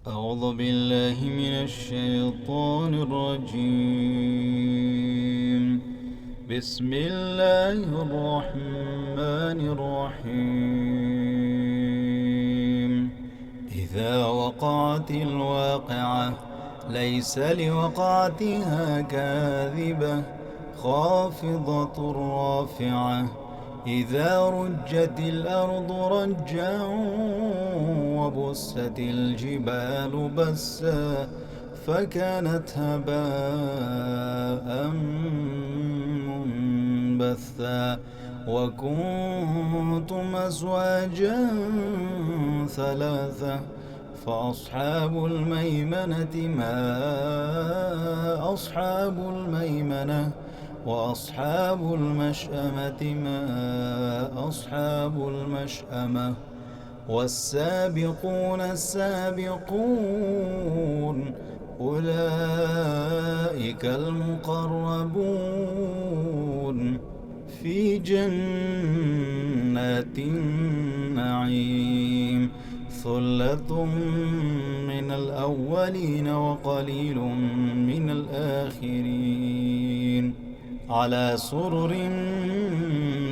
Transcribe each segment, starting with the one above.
أعوذ بالله من الشيطان الرجيم. بسم الله الرحمن الرحيم. إذا وقعت الواقعة ليس لوقعتها كاذبة خافضة رافعة. إذا رجت الأرض رجا وبست الجبال بسا فكانت هباء منبثا وكنتم أزواجا ثلاثة فأصحاب الميمنة ما أصحاب الميمنة وأصحاب المشأمة ما أصحاب المشأمة والسابقون السابقون أولئك المقربون في جنات النعيم ثلة من الأولين وقليل من الآخرين على سرر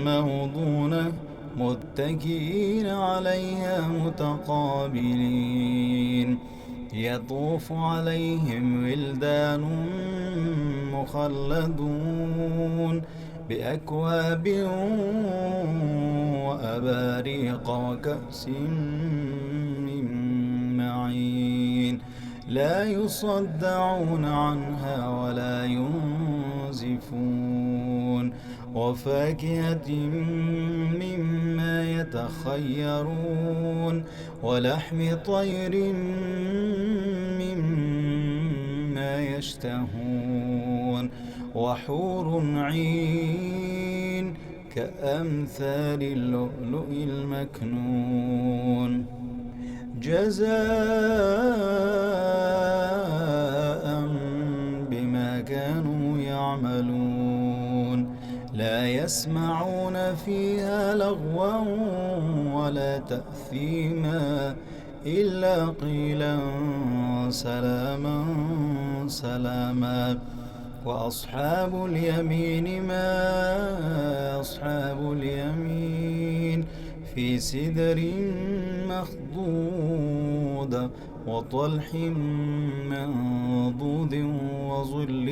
موضونة متكئين عليها متقابلين يطوف عليهم ولدان مخلدون بأكواب وأباريق وكأس من معين لا يصدعون عنها ولا ينزفون وفاكهة مما يتخيرون ولحم طير مما يشتهون وحور عين كأمثال اللؤلؤ المكنون جزاء بما كانوا يعملون لا يسمعون فيها لغوا ولا تأثيما إلا قيلا سلاما سلاما وأصحاب اليمين ما أصحاب اليمين في سدر مخضود وطلح منضود وظل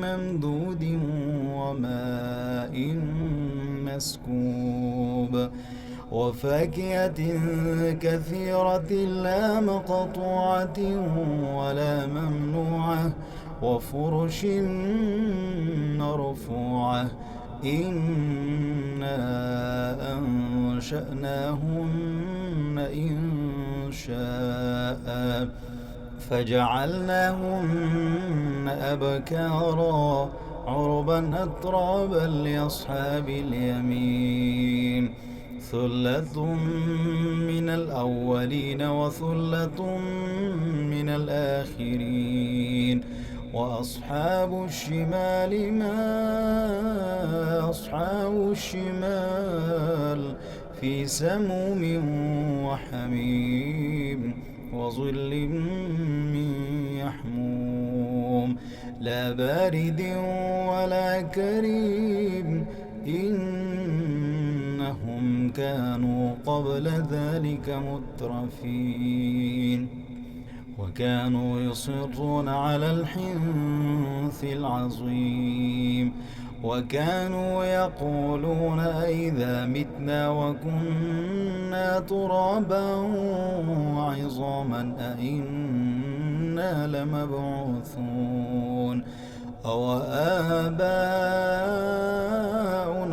ممدود وماء مسكوب وفاكهة كثيرة لا مقطوعة ولا ممنوعة وفرش مرفوعة إنا أنشأناهن إنشاء فجعلناهن أبكارا عربا أترابا لأصحاب اليمين ثلة من الأولين وثلة من الآخرين وأصحاب الشمال ما أصحاب الشمال في سموم وحميم وظل من يحموم لا بارد ولا كريم إنهم كانوا قبل ذلك مترفين وكانوا يصرون على الحنث العظيم وكانوا يقولون أئذا متنا وكنا ترابا وعظاما أئنا لمبعوثون أو آباؤنا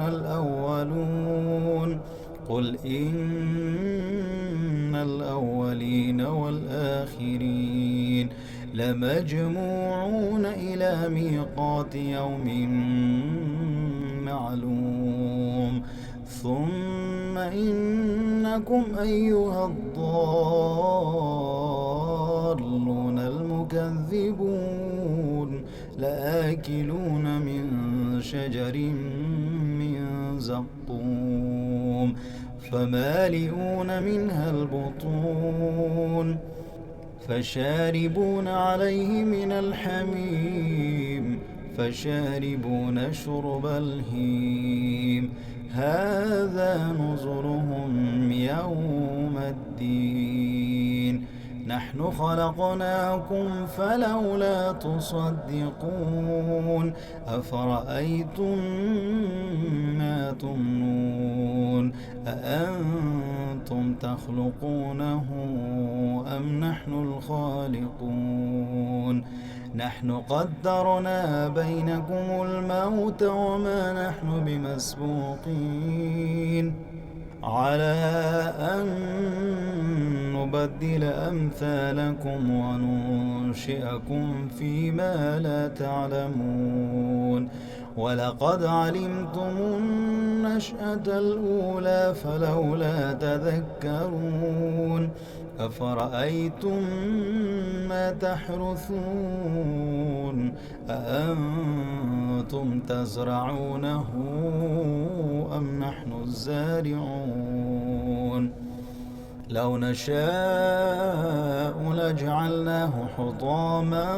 الأولون قل إن الأولين والآخرين لمجموعون إلى ميقات يوم معلوم ثم إنكم أيها الضالون المكذبون لآكلون من شجر من زقوم فمالئون منها البطون فشاربون عليه من الحميم فشاربون شرب الهيم هذا نزلهم يوم الدين نحن خلقناكم فلولا تصدقون أفرأيتم ما تمنون أأنتم تخلقونه أم نحن الخالقون نحن قدرنا بينكم الموت وما نحن بمسبوقين على أن نبدل أمثالكم وننشئكم فيما لا تعلمون ولقد علمتم النشأة الأولى فلولا تذكرون أفرأيتم ما تحرثون أأنتم تزرعونه أم نحن الزارعون لو نشاء لجعلناه حطاما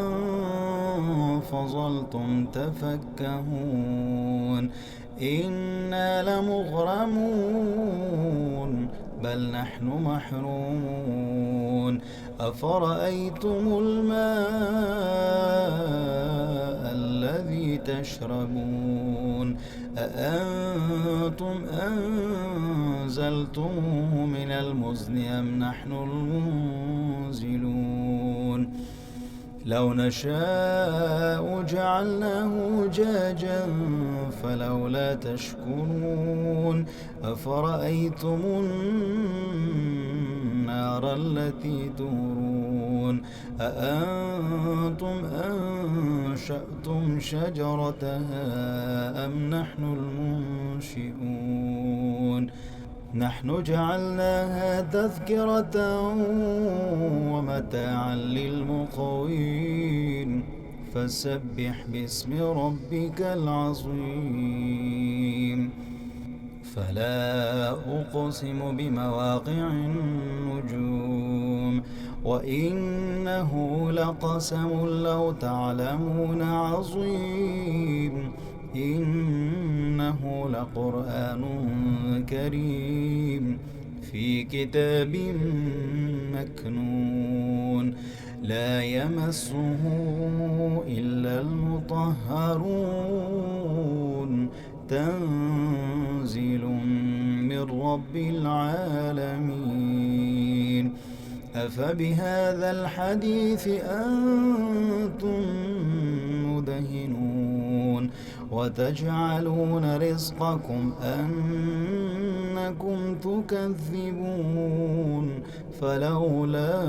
فظلتم تفكهون إنا لمغرمون بل نحن محرومون أفرأيتم الماء الذي تشربون أأنتم أنزلتموه من المزن أم نحن المنزلون لو نشاء جعلناه أجاجا فلولا تشكرون أفرأيتم النار التي تورون أأنتم أنشأتم شجرتها أم نحن المنشئون نحن جعلناها تذكرة ومتاعا للمقوين فسبح باسم ربك العظيم فلا أقسم بمواقع النجوم وإنه لقسم لو تعلمون عظيم إنه لقرآن كريم في كتاب مكنون لا يمسه إلا المطهرون تنزيل من رب العالمين أفبهذا الحديث أنتم مدهنون وتجعلون رزقكم أنكم تكذبون فلولا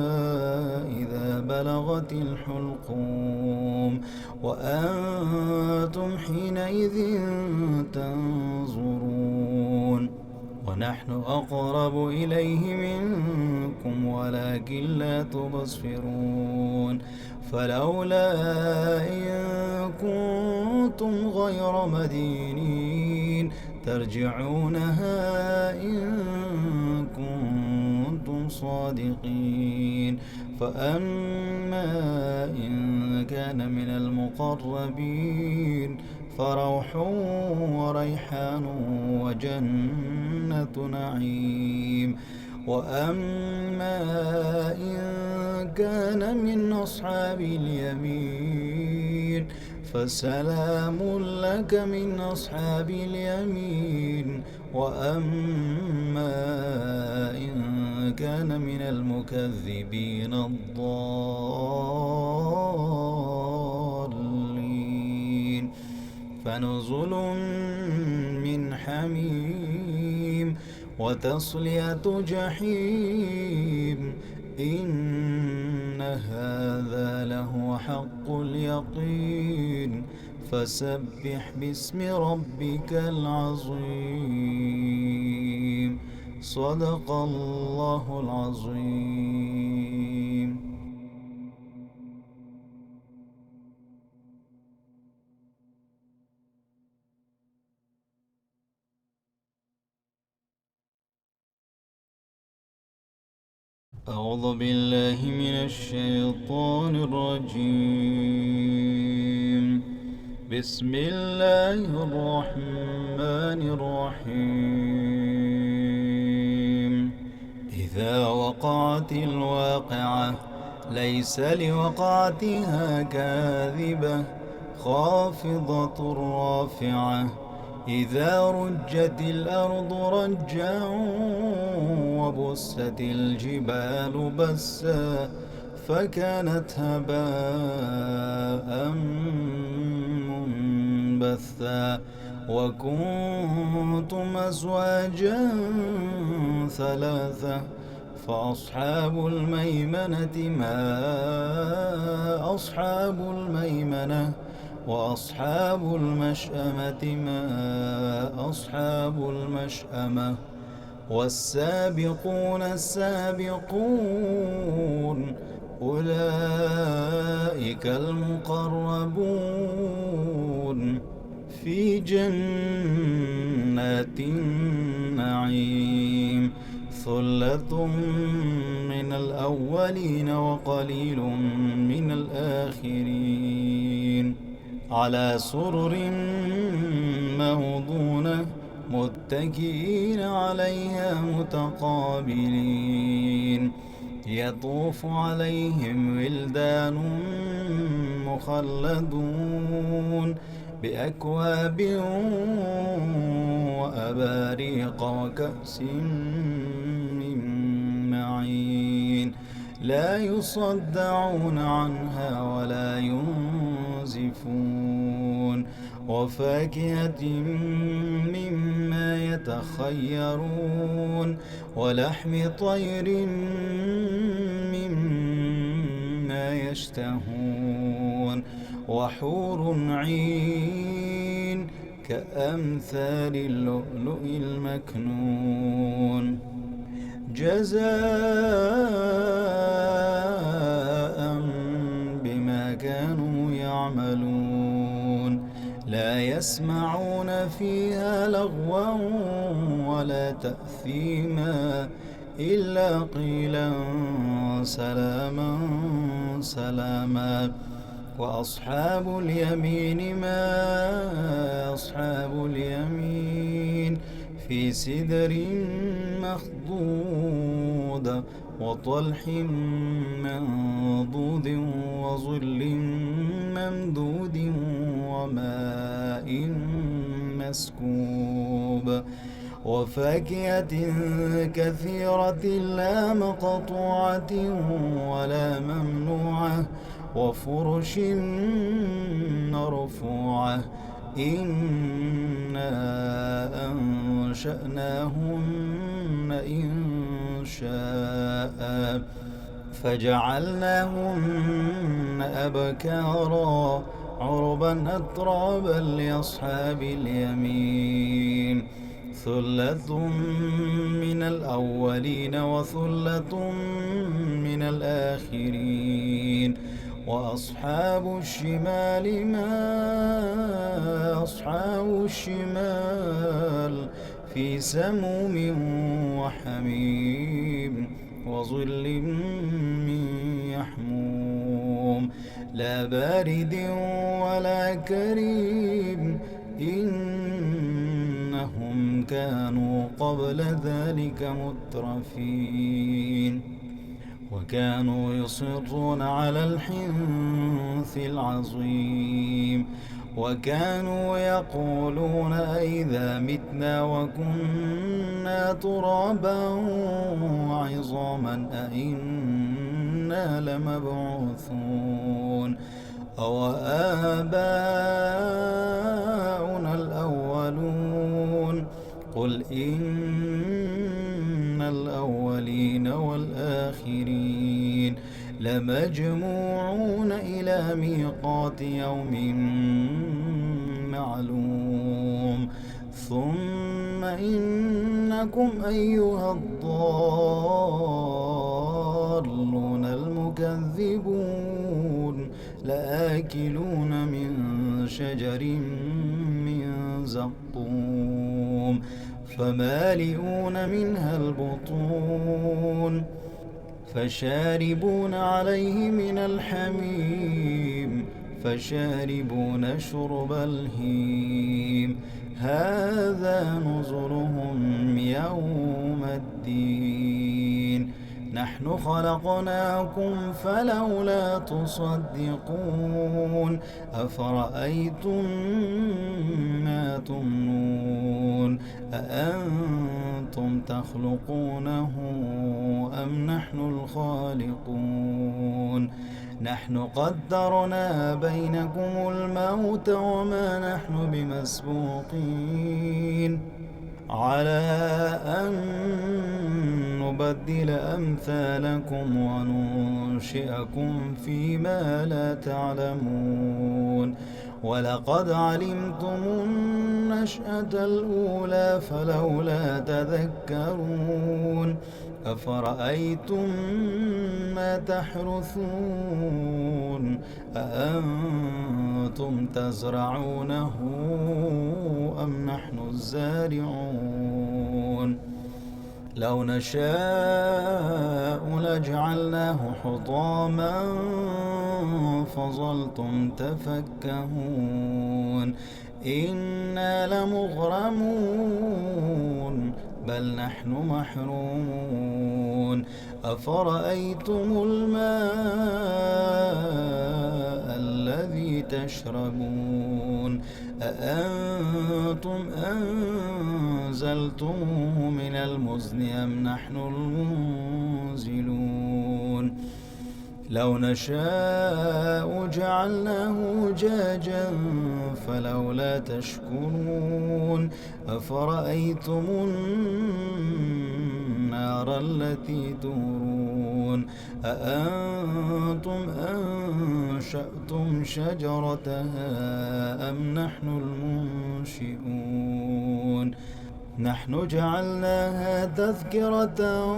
إذا بلغت الحلقوم وأنتم حينئذ تنظرون ونحن أقرب إليه منكم ولكن لا تبصرون فلولا إن كنتم غير مدينين ترجعونها إن كنتم صادقين فأما إن كان من المقربين فروح وريحان وجنة نعيم وأما إن كان من أصحاب اليمين فسلام لك من أصحاب اليمين وأما إن كان من المكذبين الضالين فنزل من حميم وتصلية جحيم إن هذا لهو حق اليقين فسبح باسم ربك العظيم صدق الله العظيم. أعوذ بالله من الشيطان الرجيم. بسم الله الرحمن الرحيم. إذا وقعت الواقعة ليس لوقعتها كاذبة خافضة رافعة. إذا رجت الأرض رجا وبست الجبال بسا فكانت هباء منبثا وكنتم أزواجا ثلاثة فأصحاب الميمنة ما أصحاب الميمنة وأصحاب المشأمة ما أصحاب المشأمة والسابقون السابقون أولئك المقربون في جنات النعيم ثلة من الأولين وقليل من الآخرين على سرر موضونة متكئين عليها متقابلين يطوف عليهم ولدان مخلدون بأكواب وأباريق وكأس من معين لا يصدعون عنها ولا ينزفون وفاكهة مما يتخيرون ولحم طير مما يشتهون وحور عين كأمثال اللؤلؤ المكنون جزاء بما كانوا يعملون لا يسمعون فيها لغوا ولا تأثيما إلا قيلا سلاما سلاما وأصحاب اليمين ما أصحاب اليمين في سدر مخضود وطلح منضود وظل ممدود وماء مسكوب وفاكهة كثيرة لا مقطوعة ولا ممنوعة وفرش مرفوعة إنا أنشأناهن إنشاء فجعلناهن أبكارا عربا أترابا لأصحاب اليمين ثلة من الأولين وثلة من الآخرين وأصحاب الشمال ما أصحاب الشمال في سموم وحميم وظل من يحموم لا بارد ولا كريم إنهم كانوا قبل ذلك مترفين وكانوا يصرون على الحنث العظيم وكانوا يقولون أئذا متنا وكنا ترابا وعظاما أئنا لمبعوثون أو آباؤنا الأولون قل إن الأولين والآخرين لمجموعون إلى ميقات يوم معلوم ثم إنكم أيها الضالون المكذبون لآكلون من شجر من زقوم فمالئون منها البطون فشاربون عليه من الحميم فشاربون شرب الهيم هذا نزلهم يوم الدين نحن خلقناكم فلولا تصدقون أفرأيتم ما تمنون أأنتم تخلقونه أم نحن الخالقون نحن قدرنا بينكم الموت وما نحن بمسبوقين على أن نبدل أمثالكم وننشئكم فيما لا تعلمون ولقد علمتم النشأة الأولى فلولا تذكرون أفرأيتم ما تحرثون أأنتم تزرعونه أم نحن الزارعون لو نشاء لجعلناه حطاما فظلتم تفكهون إنا لمغرمون بل نحن محرومون أفرأيتم الماء الذي تشربون أأنتم أنزلتموه من المزن أم نحن المنزلون لو نشاء جعلناه أجاجا فلولا تشكرون أفرأيتم النار التي تورون أأنتم أنشأتم شجرتها أم نحن المنشئون نحن جعلناها تذكرة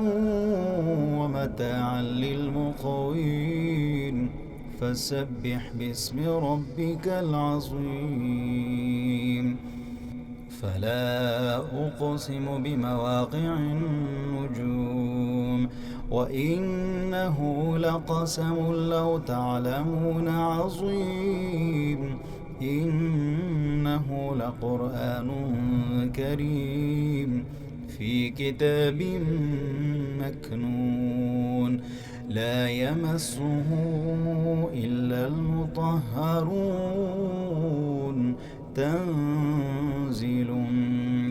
ومتاعا للمقوين فسبح باسم ربك العظيم فلا أقسم بمواقع النجوم وإنه لقسم لو تعلمون عظيم إنه لقرآن كريم في كتاب مكنون لا يمسه إلا المطهرون تنزيل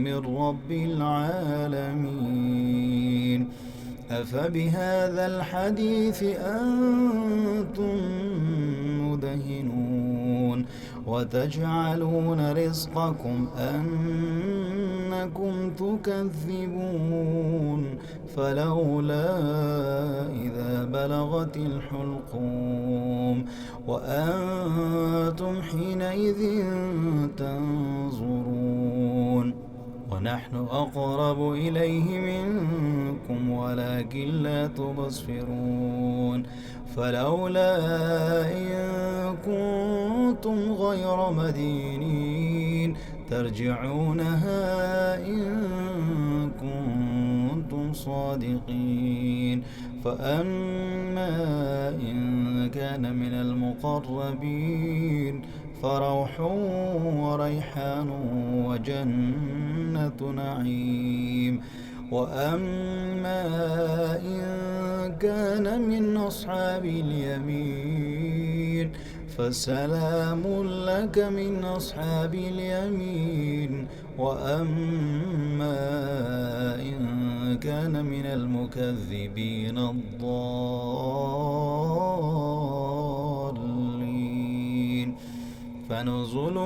من رب العالمين أفبهذا الحديث أنتم مدهنون وتجعلون رزقكم أنكم تكذبون فلولا إذا بلغت الحلقوم وأنتم حينئذ تنظرون ونحن أقرب إليه منكم ولكن لا تبصرون فلولا إن كنتم غير مدينين ترجعونها إن كنتم صادقين فأما إن كان من المقربين فروح وريحان وجنة نعيم وأما إن كان من أصحاب اليمين فسلام لك من أصحاب اليمين وأما إن كان من المكذبين الضالين فنزل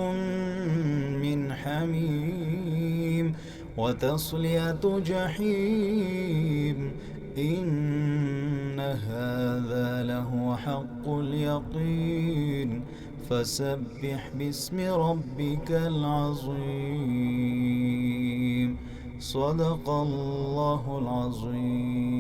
من حميم وتصلية جحيم إن هذا لهو حق اليقين فسبح باسم ربك العظيم صدق الله العظيم.